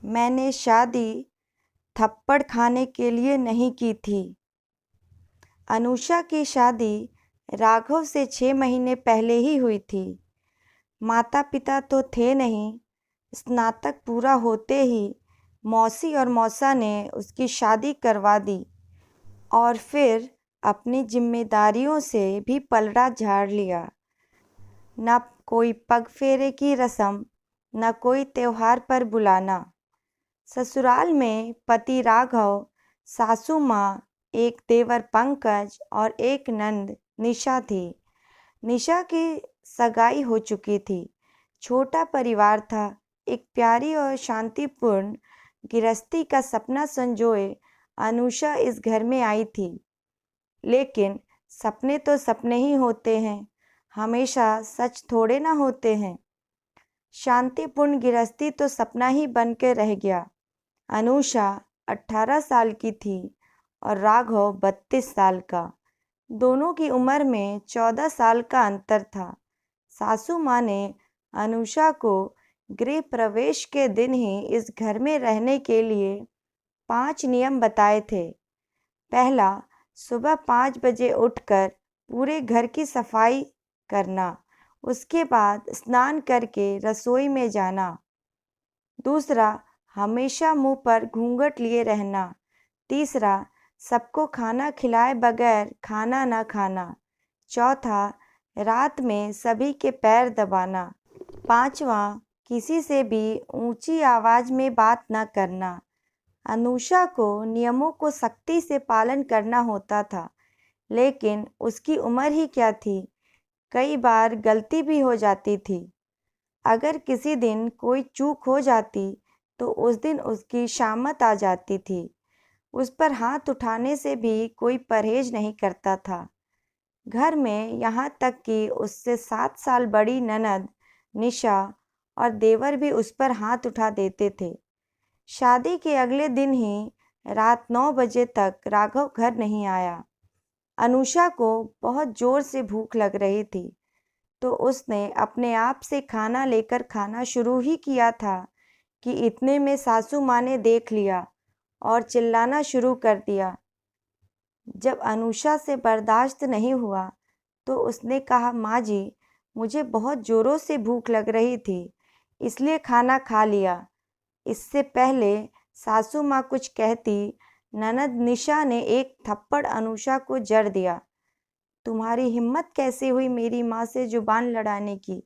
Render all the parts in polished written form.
मैंने शादी थप्पड़ खाने के लिए नहीं की थी। अनुषा की शादी राघव से 6 महीने पहले ही हुई थी। माता पिता तो थे नहीं। स्नातक पूरा होते ही मौसी और मौसा ने उसकी शादी करवा दी और फिर अपनी जिम्मेदारियों से भी पलड़ा झाड़ लिया। न कोई पग फेरे की रस्म, न कोई त्योहार पर बुलाना। ससुराल में पति राघव, सासू माँ, एक देवर पंकज और एक नंद निशा थी। निशा की सगाई हो चुकी थी। छोटा परिवार था। एक प्यारी और शांतिपूर्ण गृहस्थी का सपना संजोए अनुषा इस घर में आई थी। लेकिन सपने तो सपने ही होते हैं, हमेशा सच थोड़े ना होते हैं। शांतिपूर्ण गृहस्थी तो सपना ही बन के रह गया। अनुषा 18 साल की थी और राघव 32 साल का। दोनों की उम्र में 14 साल का अंतर था। सासू माँ ने अनुषा को गृह प्रवेश के दिन ही इस घर में रहने के लिए 5 नियम बताए थे। पहला, सुबह 5 बजे उठकर पूरे घर की सफाई करना। उसके बाद स्नान करके रसोई में जाना। दूसरा, हमेशा मुंह पर घूंघट लिए रहना। तीसरा, सबको खाना खिलाए बगैर खाना न खाना। चौथा, रात में सभी के पैर दबाना। पांचवा, किसी से भी ऊंची आवाज में बात न करना। अनुषा को नियमों को सख्ती से पालन करना होता था, लेकिन उसकी उम्र ही क्या थी। कई बार गलती भी हो जाती थी। अगर किसी दिन कोई चूक हो जाती तो उस दिन उसकी शामत आ जाती थी। उस पर हाथ उठाने से भी कोई परहेज नहीं करता था। घर में यहाँ तक कि उससे 7 साल बड़ी ननद निशा और देवर भी उस पर हाथ उठा देते थे। शादी के अगले दिन ही रात 9 बजे तक राघव घर नहीं आया। अनुषा को बहुत जोर से भूख लग रही थी, तो उसने अपने आप से खाना लेकर खाना शुरू ही किया था कि इतने में सासू माँ ने देख लिया और चिल्लाना शुरू कर दिया। जब अनुषा से बर्दाश्त नहीं हुआ तो उसने कहा, माँ जी, मुझे बहुत ज़ोरों से भूख लग रही थी, इसलिए खाना खा लिया। इससे पहले सासू माँ कुछ कहती, ननद निशा ने एक थप्पड़ अनुषा को जड़ दिया। तुम्हारी हिम्मत कैसे हुई मेरी माँ से जुबान लड़ाने की?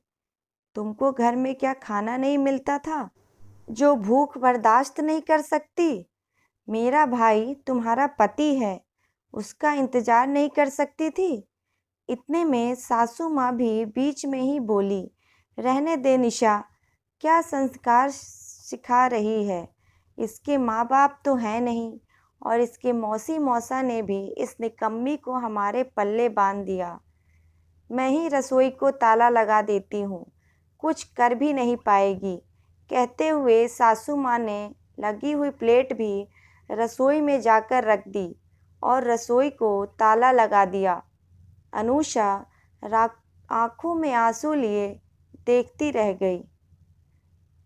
तुमको घर में क्या खाना नहीं मिलता था जो भूख बर्दाश्त नहीं कर सकती? मेरा भाई तुम्हारा पति है, उसका इंतजार नहीं कर सकती थी? इतने में सासू माँ भी बीच में ही बोली, रहने दे निशा, क्या संस्कार सिखा रही है? इसके माँ बाप तो हैं नहीं और इसके मौसी मौसा ने भी इस निकम्मी को हमारे पल्ले बांध दिया। मैं ही रसोई को ताला लगा देती हूँ, कुछ कर भी नहीं पाएगी। कहते हुए सासू माँ ने लगी हुई प्लेट भी रसोई में जाकर रख दी और रसोई को ताला लगा दिया। अनुषा आंखों में आंसू लिए देखती रह गई।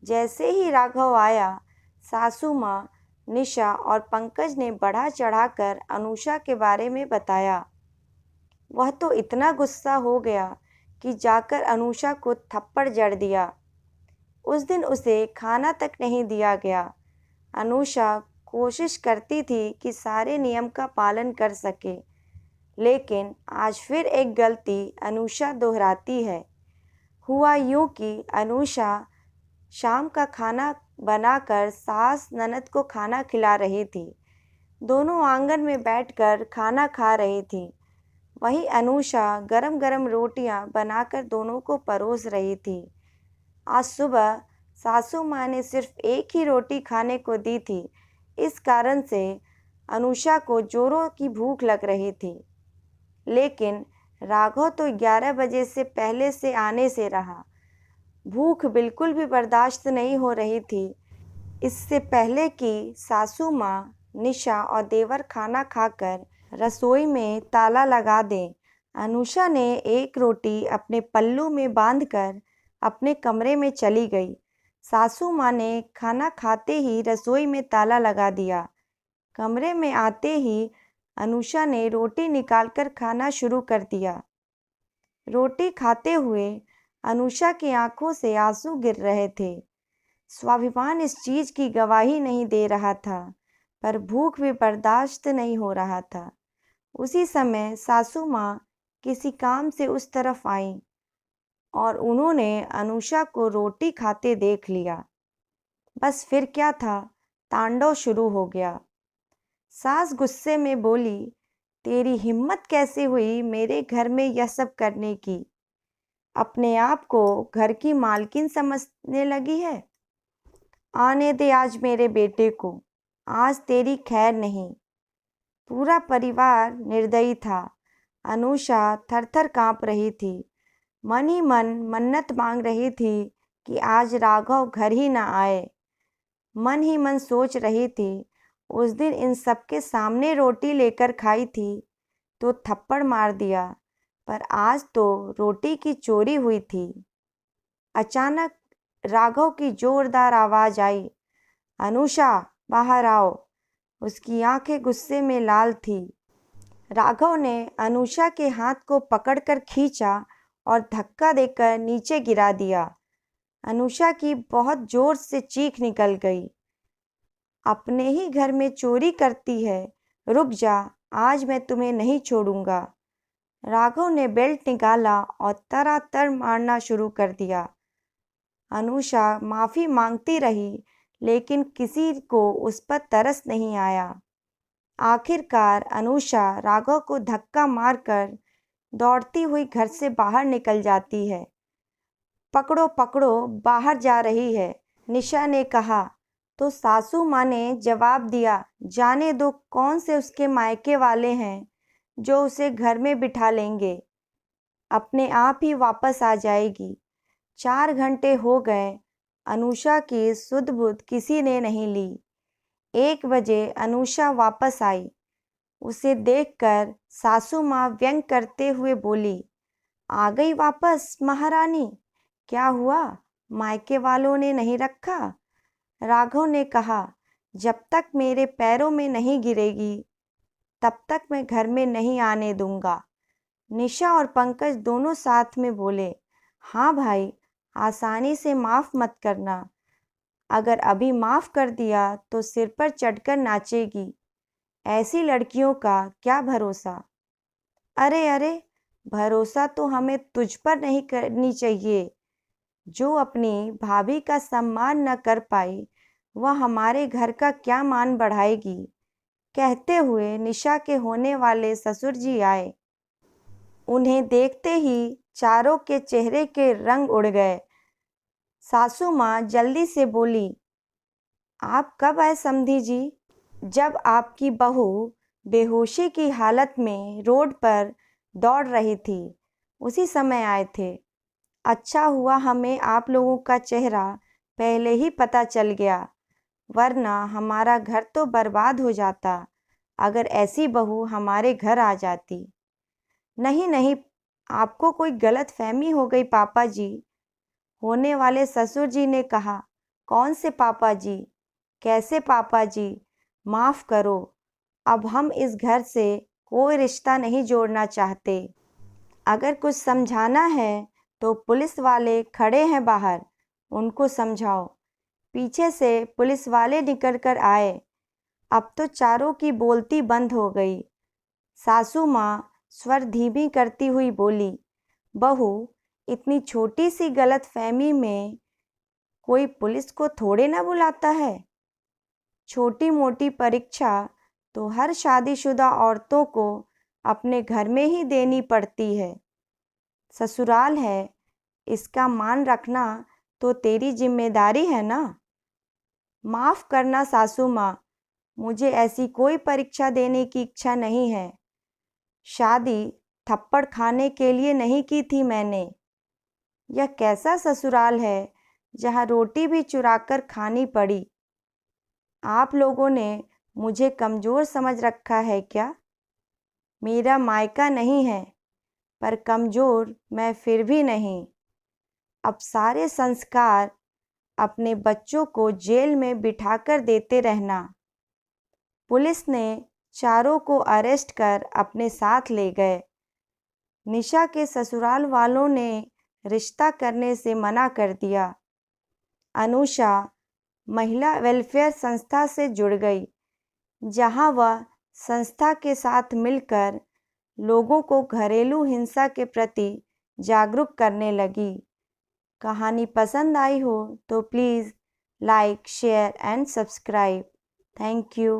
जैसे ही राघव आया, सासू माँ, निशा और पंकज ने बढ़ा चढ़ाकर अनुषा के बारे में बताया। वह तो इतना गुस्सा हो गया कि जाकर अनुषा को थप्पड़ जड़ दिया। उस दिन उसे खाना तक नहीं दिया गया। अनुषा कोशिश करती थी कि सारे नियम का पालन कर सके, लेकिन आज फिर एक गलती अनुषा दोहराती है। हुआ यूं कि अनुषा शाम का खाना बनाकर सास ननद को खाना खिला रही थी। दोनों आंगन में बैठकर खाना खा रही थी। वहीं अनुषा गरम गरम रोटियां बनाकर दोनों को परोस रही थी। आज सुबह सासू माँ ने सिर्फ एक ही रोटी खाने को दी थी। इस कारण से अनुषा को जोरों की भूख लग रही थी। लेकिन राघव तो 11 बजे से पहले से आने से रहा। भूख बिल्कुल भी बर्दाश्त नहीं हो रही थी। इससे पहले कि सासू माँ, निशा और देवर खाना खाकर रसोई में ताला लगा दें, अनुषा ने एक रोटी अपने पल्लू में बांधकर अपने कमरे में चली गई। सासू माँ ने खाना खाते ही रसोई में ताला लगा दिया। कमरे में आते ही अनुषा ने रोटी निकालकर खाना शुरू कर दिया। रोटी खाते हुए अनुषा की आंखों से आंसू गिर रहे थे। स्वाभिमान इस चीज की गवाही नहीं दे रहा था, पर भूख भी बर्दाश्त नहीं हो रहा था। उसी समय सासू माँ किसी काम से उस तरफ आईं और उन्होंने अनुषा को रोटी खाते देख लिया। बस फिर क्या था, तांडव शुरू हो गया। सास गुस्से में बोली, तेरी हिम्मत कैसे हुई मेरे घर में यह सब करने की? अपने आप को घर की मालकिन समझने लगी है। आने दे आज मेरे बेटे को, आज तेरी खैर नहीं। पूरा परिवार निर्दयी था। अनुषा थर-थर कांप रही थी। मन ही मन मन्नत मांग रही थी कि आज राघव घर ही ना आए। मन ही मन सोच रही थी, उस दिन इन सबके सामने रोटी लेकर खाई थी तो थप्पड़ मार दिया, पर आज तो रोटी की चोरी हुई थी। अचानक राघव की जोरदार आवाज आई, अनुषा बाहर आओ। उसकी आंखें गुस्से में लाल थी। राघव ने अनुषा के हाथ को पकड़कर खींचा और धक्का देकर नीचे गिरा दिया। अनुषा की बहुत जोर से चीख निकल गई। अपने ही घर में चोरी करती है, रुक जा, आज मैं तुम्हें नहीं छोड़ूंगा। राघव ने बेल्ट निकाला और तरातर मारना शुरू कर दिया। अनुषा माफी मांगती रही, लेकिन किसी को उस पर तरस नहीं आया। आखिरकार अनुषा राघव को धक्का मारकर दौड़ती हुई घर से बाहर निकल जाती है। पकड़ो पकड़ो, बाहर जा रही है, निशा ने कहा तो सासू माँ ने जवाब दिया, जाने दो, कौन से उसके मायके वाले हैं जो उसे घर में बिठा लेंगे, अपने आप ही वापस आ जाएगी। 4 घंटे हो गए, अनुषा की सुध बुध किसी ने नहीं ली। 1 बजे अनुषा वापस आई। उसे देखकर सासू माँ व्यंग करते हुए बोली, आ गई वापस महारानी, क्या हुआ, मायके वालों ने नहीं रखा? राघव ने कहा, जब तक मेरे पैरों में नहीं गिरेगी तब तक मैं घर में नहीं आने दूंगा। निशा और पंकज दोनों साथ में बोले, हाँ भाई, आसानी से माफ मत करना, अगर अभी माफ कर दिया तो सिर पर चढ़कर नाचेगी। ऐसी लड़कियों का क्या भरोसा। अरे अरे, भरोसा तो हमें तुझ पर नहीं करनी चाहिए। जो अपनी भाभी का सम्मान न कर पाई, वह हमारे घर का क्या मान बढ़ाएगी। कहते हुए निशा के होने वाले ससुर जी आए। उन्हें देखते ही चारों के चेहरे के रंग उड़ गए। सासू माँ जल्दी से बोली, आप कब आए समधी जी? जब आपकी बहू बेहोशी की हालत में रोड पर दौड़ रही थी, उसी समय आए थे। अच्छा हुआ हमें आप लोगों का चेहरा पहले ही पता चल गया, वरना हमारा घर तो बर्बाद हो जाता अगर ऐसी बहू हमारे घर आ जाती। नहीं नहीं, आपको कोई गलत फहमी हो गई पापा जी, होने वाले ससुर जी ने कहा। कौन से पापा जी? कैसे पापा जी? माफ करो, अब हम इस घर से कोई रिश्ता नहीं जोड़ना चाहते। अगर कुछ समझाना है तो पुलिस वाले खड़े हैं बाहर, उनको समझाओ। पीछे से पुलिस वाले निकल कर आए। अब तो चारों की बोलती बंद हो गई। सासू माँ स्वर धीमी करती हुई बोली, बहू, इतनी छोटी सी गलत फहमी में कोई पुलिस को थोड़े ना बुलाता है। छोटी मोटी परीक्षा तो हर शादीशुदा औरतों को अपने घर में ही देनी पड़ती है। ससुराल है, इसका मान रखना तो तेरी जिम्मेदारी है ना। माफ करना सासू माँ, मुझे ऐसी कोई परीक्षा देने की इच्छा नहीं है। शादी थप्पड़ खाने के लिए नहीं की थी मैंने। यह कैसा ससुराल है जहाँ रोटी भी चुराकर खानी पड़ी। आप लोगों ने मुझे कमज़ोर समझ रखा है क्या? मेरा मायका नहीं है, पर कमज़ोर मैं फिर भी नहीं। अब सारे संस्कार अपने बच्चों को जेल में बिठाकर देते रहना। पुलिस ने चारों को अरेस्ट कर अपने साथ ले गए। निशा के ससुराल वालों ने रिश्ता करने से मना कर दिया। अनुषा महिला वेलफेयर संस्था से जुड़ गई, जहां वह संस्था के साथ मिलकर लोगों को घरेलू हिंसा के प्रति जागरूक करने लगी। कहानी पसंद आई हो तो please like, share and subscribe. Thank you.